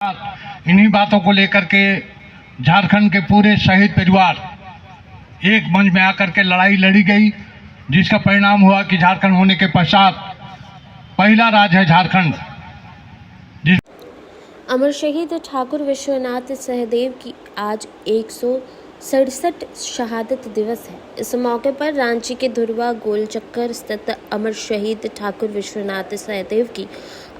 इन्हीं बातों को लेकर के झारखंड के पूरे शहीद परिवार एक मंच में आकर के लड़ाई लड़ी गई, जिसका परिणाम हुआ कि झारखंड होने के पश्चात पहला राज्य है झारखंड। अमर शहीद ठाकुर विश्वनाथ सहदेव की आज 167 शहादत दिवस है। इस मौके पर रांची के धुरवा गोल चक्कर स्थित अमर शहीद ठाकुर विश्वनाथ सहदेव की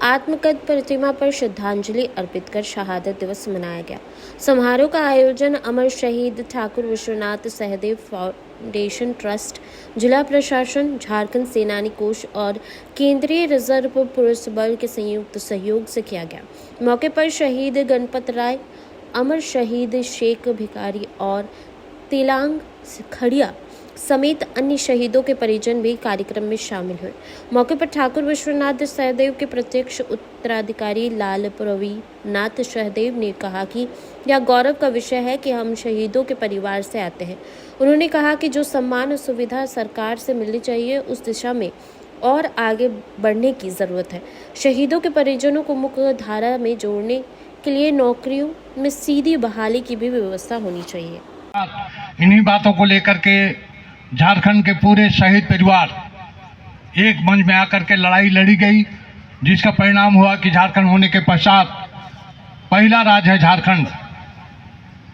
आत्मकद प्रतिमा पर श्रद्धांजलि अर्पित कर शहादत दिवस मनाया गया। समारोह का आयोजन अमर शहीद ठाकुर विश्वनाथ सहदेव फाउंडेशन ट्रस्ट, जिला प्रशासन, झारखंड सेनानी कोष और केंद्रीय रिजर्व पुलिस बल के संयुक्त सहयोग से किया गया। मौके पर शहीद गणपत राय, अमर शहीद शेख भिखारी और तिलांग खड़िया समेत अन्य शहीदों के परिजन भी कार्यक्रम में शामिल हुए। मौके पर ठाकुर विश्वनाथ सहदेव के प्रत्यक्ष उत्तराधिकारी लाल प्रवीनाथ सहदेव ने कहा कि यह गौरव का विषय है कि हम शहीदों के परिवार से आते हैं। उन्होंने कहा कि जो सम्मान और सुविधा सरकार से मिलनी चाहिए, उस दिशा में और आगे बढ़ने की जरूरत है। शहीदों के परिजनों को मुख्य धारा में जोड़ने के लिए नौकरियों में सीधी बहाली की भी व्यवस्था होनी चाहिए। इन्हीं बातों को लेकर के झारखंड के पूरे शहीद परिवार एक मंच में आकर के लड़ाई लड़ी गई, जिसका परिणाम हुआ कि झारखंड होने के पश्चात पहला राज्य है झारखंड,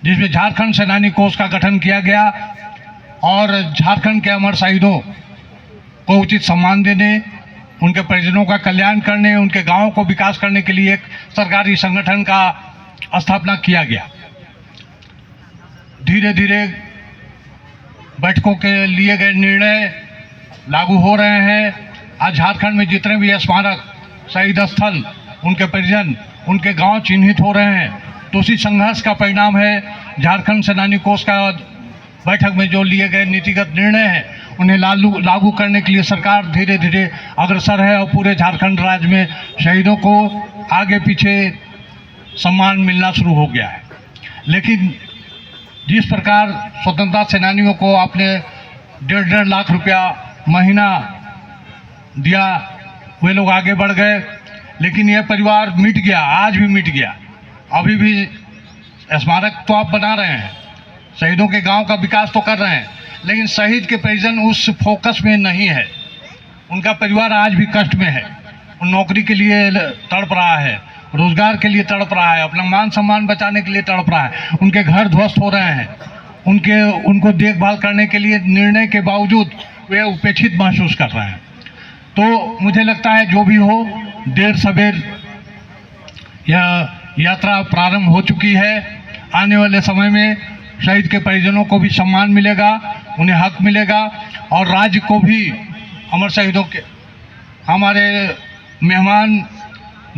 जिसमें झारखंड सेनानी कोष का गठन किया गया और झारखंड के अमर शहीदों को उचित सम्मान देने, उनके परिजनों का कल्याण करने, उनके गांवों को विकास करने के लिए एक सरकारी संगठन का स्थापना किया गया। धीरे धीरे बैठकों के लिए गए निर्णय लागू हो रहे हैं। आज झारखंड में जितने भी स्मारक, शहीद स्थल, उनके परिजन, उनके गांव चिन्हित हो रहे हैं, तो उसी संघर्ष का परिणाम है झारखंड सेनानी कोष का बैठक में जो लिए गए नीतिगत निर्णय हैं, उन्हें लागू करने के लिए सरकार धीरे धीरे अग्रसर है और पूरे झारखंड राज्य में शहीदों को आगे पीछे सम्मान मिलना शुरू हो गया है। लेकिन जिस प्रकार स्वतंत्रता सेनानियों को आपने 1.5 लाख रुपया महीना दिया, वे लोग आगे बढ़ गए, लेकिन यह परिवार मिट गया, आज भी मिट गया। अभी भी स्मारक तो आप बना रहे हैं, शहीदों के गांव का विकास तो कर रहे हैं, लेकिन शहीद के परिजन उस फोकस में नहीं है। उनका परिवार आज भी कष्ट में है, उन नौकरी के लिए तड़प रहा है, रोजगार के लिए तड़प रहा है, अपना मान सम्मान बचाने के लिए तड़प रहा है। उनके घर ध्वस्त हो रहे हैं, उनको देखभाल करने के लिए निर्णय के बावजूद वे उपेक्षित महसूस कर रहे हैं। तो मुझे लगता है जो भी हो, देर सवेर यह यात्रा प्रारंभ हो चुकी है। आने वाले समय में शहीद के परिजनों को भी सम्मान मिलेगा, उन्हें हक मिलेगा और राज्य को भी अमर शहीदों के हमारे मेहमान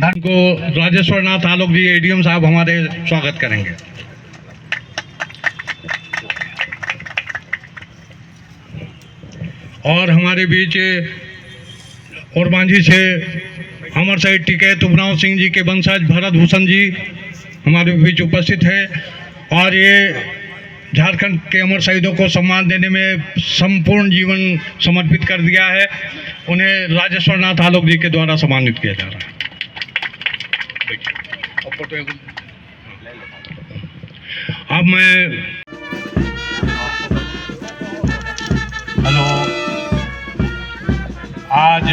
धन को राजेश्वर नाथ आलोक जी एडीएम साहब हमारे स्वागत करेंगे। और हमारे बीच और मांझी से अमर शहीद टिकैत उबराव सिंह जी के वंशज भरत भूषण जी हमारे बीच उपस्थित है और ये झारखंड के अमर शहीदों को सम्मान देने में संपूर्ण जीवन समर्पित कर दिया है। उन्हें राजेश्वर नाथ आलोक जी के द्वारा सम्मानित किया जा रहा है। अब मैं आज